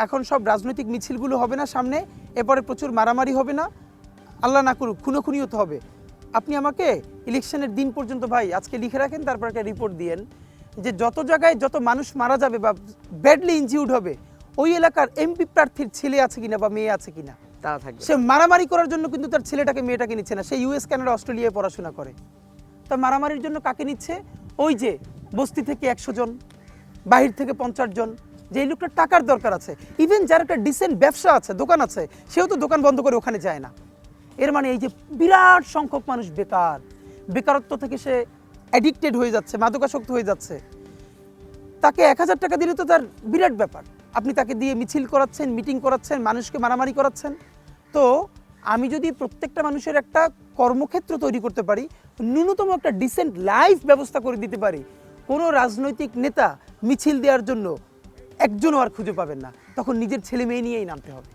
এখন সব রাজনৈতিক মিছিলগুলো হবে না সামনে, এরপরে প্রচুর মারামারি হবে না, আল্লাহ না করুক খুনোখুনিও তো হবে। আপনি আমাকে ইলেকশনের দিন পর্যন্ত ভাই আজকে লিখে রাখেন, তারপর একটা রিপোর্ট দিয়েন যে যত জায়গায় যত মানুষ মারা যাবে বা ব্যাডলি ইনজিউর্ড হবে, ওই এলাকার এমপি প্রার্থীর ছেলে আছে কিনা বা মেয়ে আছে কিনা। তা থাকবে। সে মারামারি করার জন্য কিন্তু তার ছেলেটাকে মেয়েটাকে নিচ্ছে না, সে ইউএস, কানাডা, অস্ট্রেলিয়ায় পড়াশোনা করে। তা মারামারির জন্য কাকে নিচ্ছে? ওই যে বস্তি থেকে 100 জন, বাহির থেকে 50 জন, যে এই লোকটার টাকার দরকার আছে। ইভেন যার একটা ডিসেন্ট ব্যবসা আছে, দোকান আছে, সেও তো দোকান বন্ধ করে ওখানে যায় না। এর মানে এই যে বিরাট সংখ্যক মানুষ বেকার, বেকারত্ব থেকে সে অ্যাডিক্টেড হয়ে যাচ্ছে, মাদকাসক্ত হয়ে যাচ্ছে। তাকে 1000 টাকা দিলে তো তার বিরাট ব্যাপার, আপনি তাকে দিয়ে মিছিল করাচ্ছেন, মিটিং করাচ্ছেন, মানুষকে মারামারি করাচ্ছেন। তো আমি যদি প্রত্যেকটা মানুষের একটা কর্মক্ষেত্র তৈরি করতে পারি, ন্যূনতম একটা ডিসেন্ট লাইফ ব্যবস্থা করে দিতে পারি, কোনো রাজনৈতিক নেতা মিছিল দেওয়ার জন্য একজনও আর খুঁজে পাবেন না, তখন নিজের ছেলে মেয়ে নিয়েই নামতে হবে।